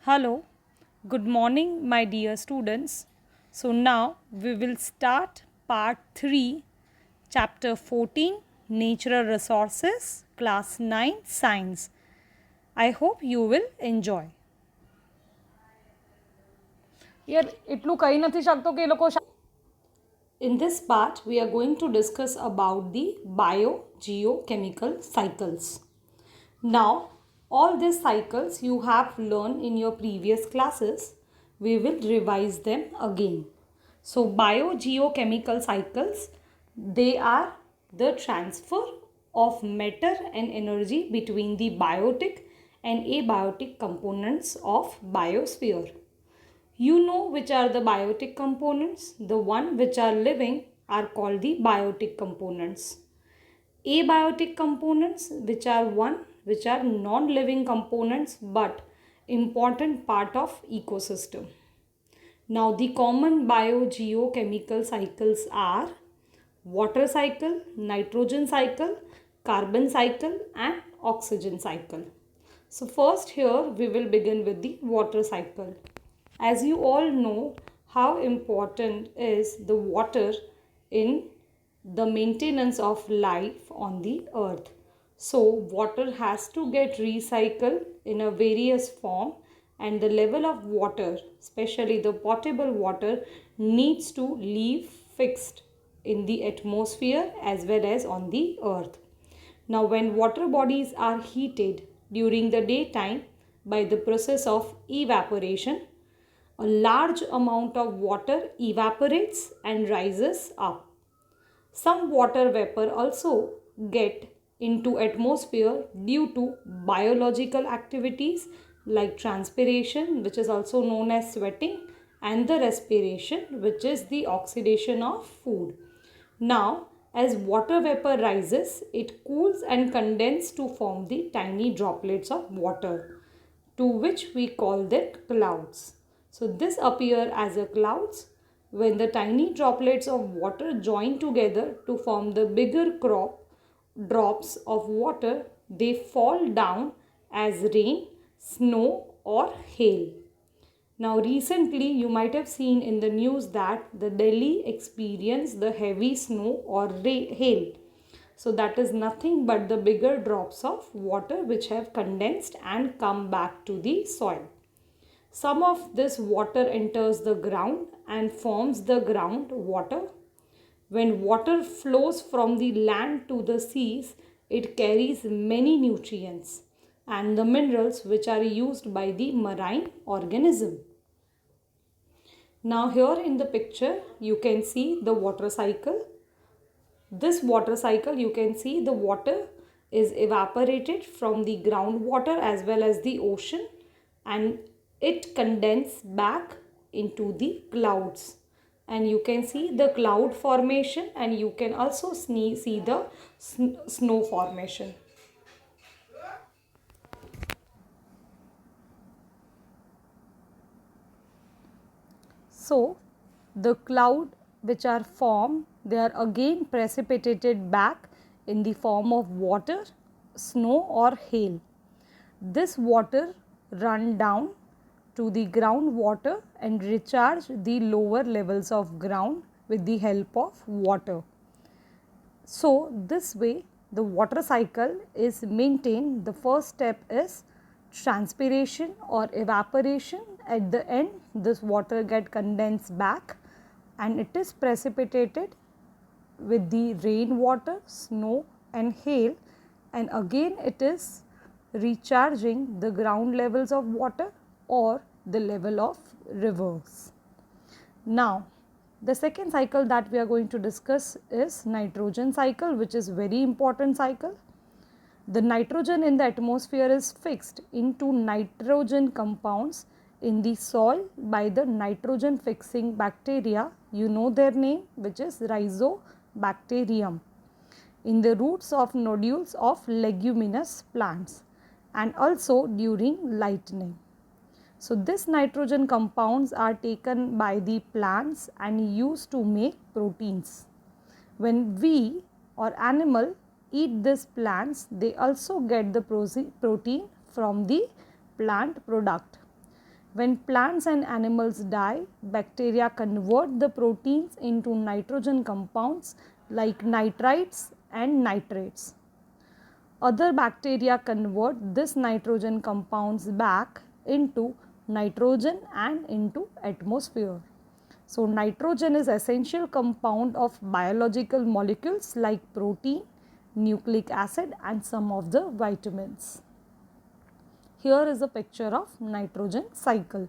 Hello, good morning, my dear students. So, now we will start part 3, chapter 14, Natural Resources, class 9, Science. I hope you will enjoy. યાર એટલું કહી નથી શકતો કે એ લોકો In this part, we are going to discuss about the biogeochemical cycles. Now, all these cycles you have learned in your previous classes, we will revise them again. So, biogeochemical cycles, they are the transfer of matter and energy between the biotic and abiotic components of biosphere. You know which are the biotic components. The one which are living are called the biotic components. Abiotic components, which are non-living components but important part of ecosystem. Now the common biogeochemical cycles are water cycle, nitrogen cycle, carbon cycle and oxygen cycle. So first here we will begin with the water cycle. As you all know how important is the water in the maintenance of life on the earth. So water has to get recycled in a various form, and the level of water, especially the potable water, needs to leave fixed in the atmosphere as well as on the earth. Now when water bodies are heated during the daytime by the process of evaporation, a large amount of water evaporates and rises up. Some water vapor also get into atmosphere due to biological activities like transpiration, which is also known as sweating, and the respiration, which is the oxidation of food. Now, as water vapor rises, it cools and condenses to form the tiny droplets of water, to which we call them clouds. So this appear as a clouds when the tiny droplets of water join together to form the bigger drops of water. They fall down as rain, snow or hail. Now recently you might have seen in the news that the Delhi experienced the heavy snow or hail. So that is nothing but the bigger drops of water which have condensed and come back to the soil. Some of this water enters the ground and forms the groundwater. When water flows from the land to the seas, it carries many nutrients and the minerals which are used by the marine organism. Now here in the picture you can see the water cycle. This water cycle, you can see the water is evaporated from the groundwater as well as the ocean, and it condenses back into the clouds, and you can see the cloud formation, and you can also see the snow formation. So the cloud which are formed, they are again precipitated back in the form of water, snow or hail. This water run down to the groundwater and recharge the lower levels of ground with the help of water. So this way the water cycle is maintained. The first step is transpiration or evaporation. At the end, this water get condensed back and it is precipitated with the rainwater, snow and hail, and again it is recharging the ground levels of water or the level of rivers. Now, the second cycle that we are going to discuss is nitrogen cycle, which is very important cycle. The nitrogen in the atmosphere is fixed into nitrogen compounds in the soil by the nitrogen fixing bacteria. You know their name, which is rhizobacterium, in the roots of nodules of leguminous plants and also during lightning. So this nitrogen compounds are taken by the plants and used to make proteins. When we or animal eat these plants, they also get the protein from the plant product. When plants and animals die, bacteria convert the proteins into nitrogen compounds like nitrites and nitrates. Other bacteria convert this nitrogen compounds back into nitrogen and into atmosphere. So nitrogen is essential compound of biological molecules like protein, nucleic acid and some of the vitamins. Here is a picture of nitrogen cycle.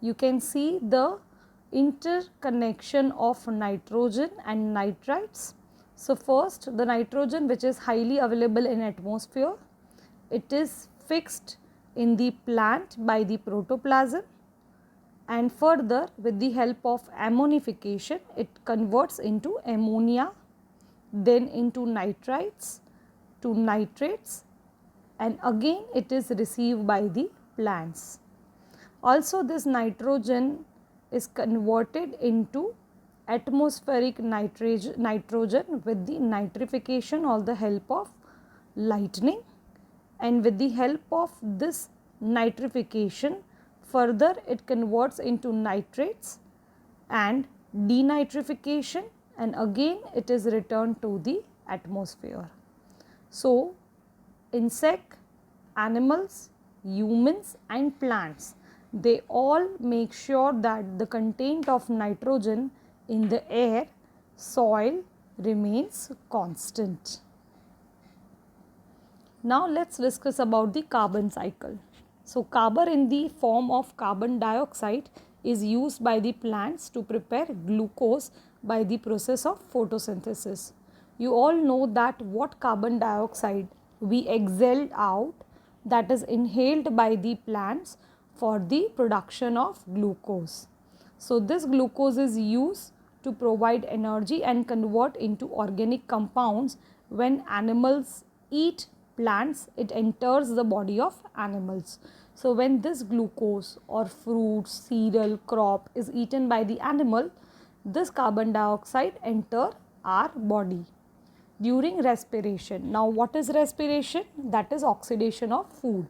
You can see the interconnection of nitrogen and nitrites. So first, the nitrogen which is highly available in atmosphere, it is fixed in the plant by the protoplasm, and further with the help of ammonification it converts into ammonia, then into nitrites, to nitrates, and again it is received by the plants. Also this nitrogen is converted into atmospheric nitrogen with the nitrification or the help of lightning, and with the help of this nitrification further it converts into nitrates and denitrification, and again it is returned to the atmosphere. So insect, animals, humans and plants, they all make sure that the content of nitrogen in the air, soil remains constant. Now let's discuss about the carbon cycle. So carbon in the form of carbon dioxide is used by the plants to prepare glucose by the process of photosynthesis. You all know that what carbon dioxide we exhaled out, that is inhaled by the plants for the production of glucose. So this glucose is used to provide energy and convert into organic compounds. When animals eat plants, it enters the body of animals. So when this glucose or fruit, cereal, crop is eaten by the animal, this carbon dioxide enter our body during respiration. Now what is respiration? That is oxidation of food.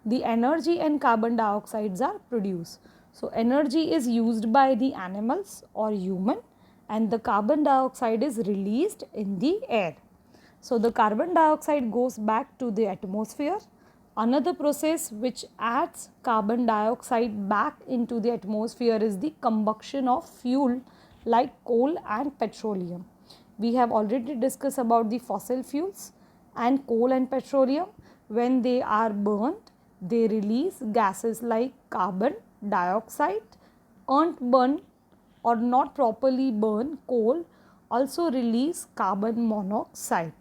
The energy and carbon dioxides are produced. So energy is used by the animals or human, and the carbon dioxide is released in the air. So the carbon dioxide goes back to the atmosphere. Another process which adds carbon dioxide back into the atmosphere is the combustion of fuel like coal and petroleum. We have already discussed about the fossil fuels and coal and petroleum. When they are burnt, they release gases like carbon dioxide. Unburned or not properly burned coal also release carbon monoxide.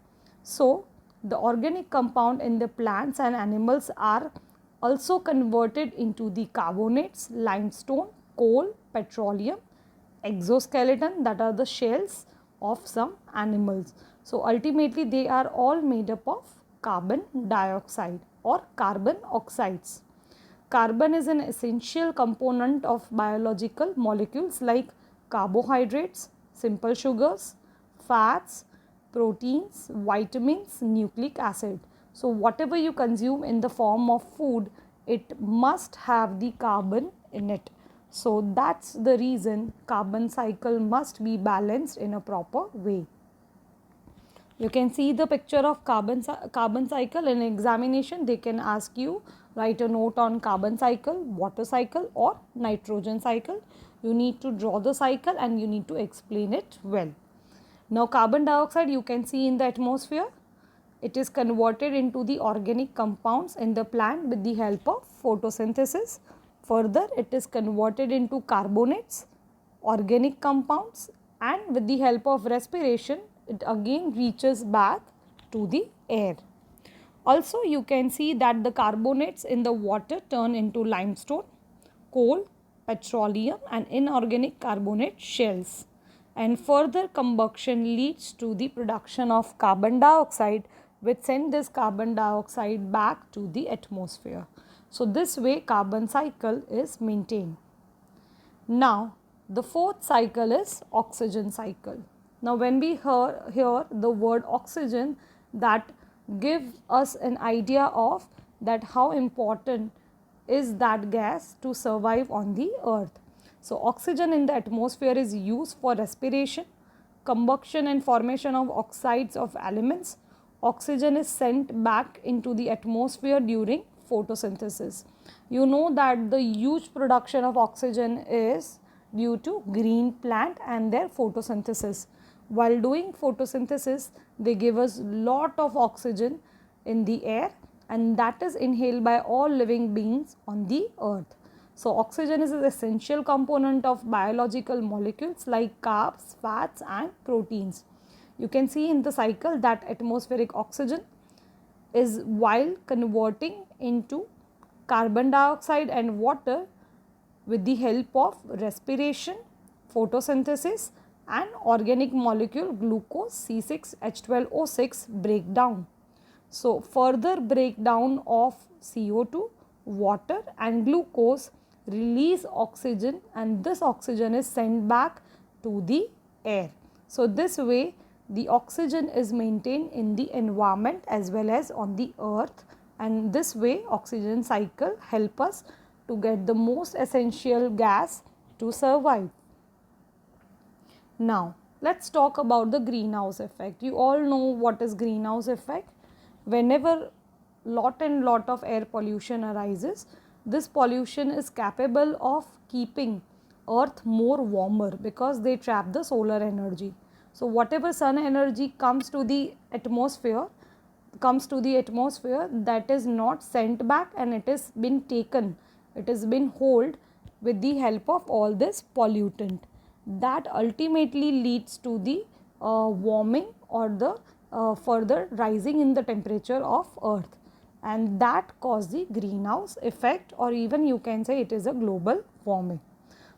So the organic compound in the plants and animals are also converted into the carbonates, limestone, coal, petroleum, exoskeleton, that are the shells of some animals. So ultimately they are all made up of carbon dioxide or carbon oxides. Carbon is an essential component of biological molecules like carbohydrates, simple sugars, fats, proteins, vitamins, nucleic acid. So whatever you consume in the form of food, it must have the carbon in it. So that's the reason carbon cycle must be balanced in a proper way. You can see the picture of carbon cycle. In examination they can ask you, write a note on carbon cycle, water cycle or nitrogen cycle. You need to draw the cycle and you need to explain it well. Now carbon dioxide you can see in the atmosphere. It is converted into the organic compounds in the plant with the help of photosynthesis. Further it is converted into carbonates, organic compounds, and with the help of respiration it again reaches back to the air. Also you can see that the carbonates in the water turn into limestone, coal, petroleum and inorganic carbonate shells, and further combustion leads to the production of carbon dioxide, which send this carbon dioxide back to the atmosphere. So this way carbon cycle is maintained. Now the fourth cycle is oxygen cycle. Now when we hear the word oxygen, that give us an idea of that how important is that gas to survive on the earth. So oxygen in the atmosphere is used for respiration, combustion and formation of oxides of elements. Oxygen is sent back into the atmosphere during photosynthesis. You know that the huge production of oxygen is due to green plant and their photosynthesis. While doing photosynthesis, they give us lot of oxygen in the air, and that is inhaled by all living beings on the earth. So oxygen is an essential component of biological molecules like carbs, fats and proteins. You can see in the cycle that atmospheric oxygen is while converting into carbon dioxide and water with the help of respiration, photosynthesis and organic molecule glucose C6H12O6 breakdown. So further breakdown of CO2, water and glucose release oxygen, and this oxygen is sent back to the air. So this way the oxygen is maintained in the environment as well as on the earth, and this way oxygen cycle help us to get the most essential gas to survive. Now let's talk about the greenhouse effect. You all know what is greenhouse effect. Whenever lot of air pollution arises, this pollution is capable of keeping earth more warmer because they trap the solar energy. So whatever sun energy comes to the atmosphere that is not sent back, and it is been taken, it has been held with the help of all this pollutant, that ultimately leads to the warming or the further rising in the temperature of earth, and that cause the greenhouse effect, or even you can say it is a global warming.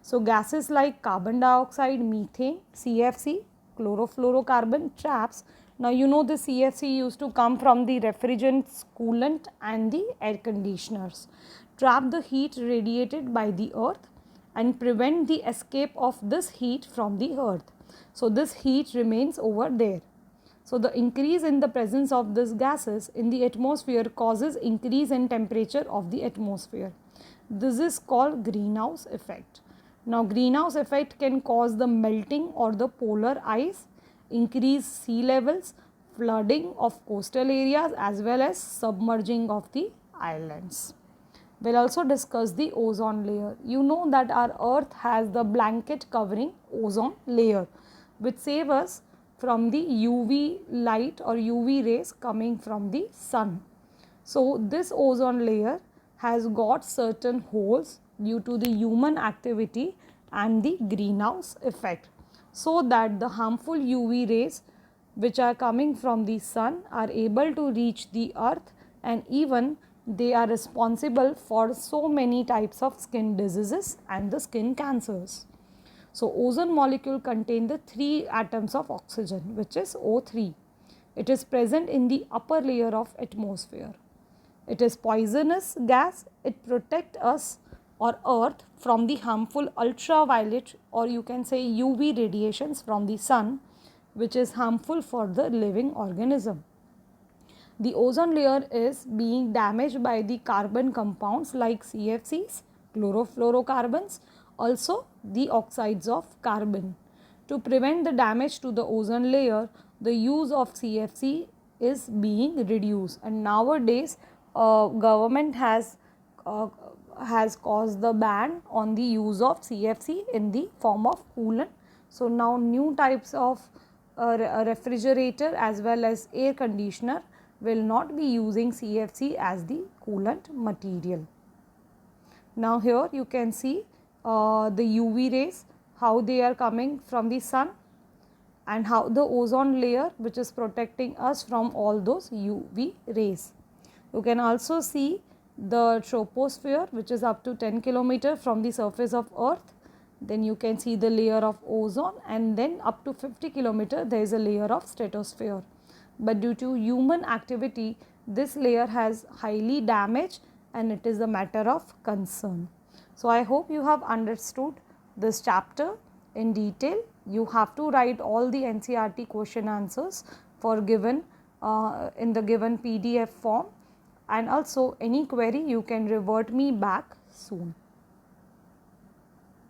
So gases like carbon dioxide, methane, CFC, chlorofluorocarbon traps. Now you know the CFC used to come from the refrigerants, coolant and the air conditioners. Trap the heat radiated by the earth and prevent the escape of this heat from the earth. So this heat remains over there. So the increase in the presence of these gases in the atmosphere causes increase in temperature of the atmosphere. This is called greenhouse effect. Now greenhouse effect can cause the melting or the polar ice, increase sea levels, flooding of coastal areas as well as submerging of the islands. We'll also discuss the ozone layer. You know that our earth has the blanket covering ozone layer, which saves us from the UV light or UV rays coming from the sun. So this ozone layer has got certain holes due to the human activity and the greenhouse effect, so that the harmful UV rays which are coming from the sun are able to reach the earth, and even they are responsible for so many types of skin diseases and the skin cancers. So ozone molecule contain the 3 atoms of oxygen, which is O3. It is present in the upper layer of atmosphere. It is poisonous gas. It protects us or earth from the harmful ultraviolet, or you can say UV radiations from the sun, which is harmful for the living organism. The ozone layer is being damaged by the carbon compounds like CFCs, chlorofluorocarbons, also the oxides of carbon. To prevent the damage to the ozone layer, the use of CFC is being reduced, and nowadays government has caused the ban on the use of CFC in the form of coolant. So now new types of refrigerator as well as air conditioner will not be using CFC as the coolant material. Now here you can see the UV rays, how they are coming from the sun, and how the ozone layer which is protecting us from all those UV rays. You can also see the troposphere, which is up to 10 km from the surface of earth. Then you can see the layer of ozone, and then up to 50 km there is a layer of stratosphere. But due to human activity, this layer has highly damaged, and it is a matter of concern. So I hope you have understood this chapter in detail. You have to write all the NCERT question answers for given in the given PDF form. and also any query you can revert me back soon.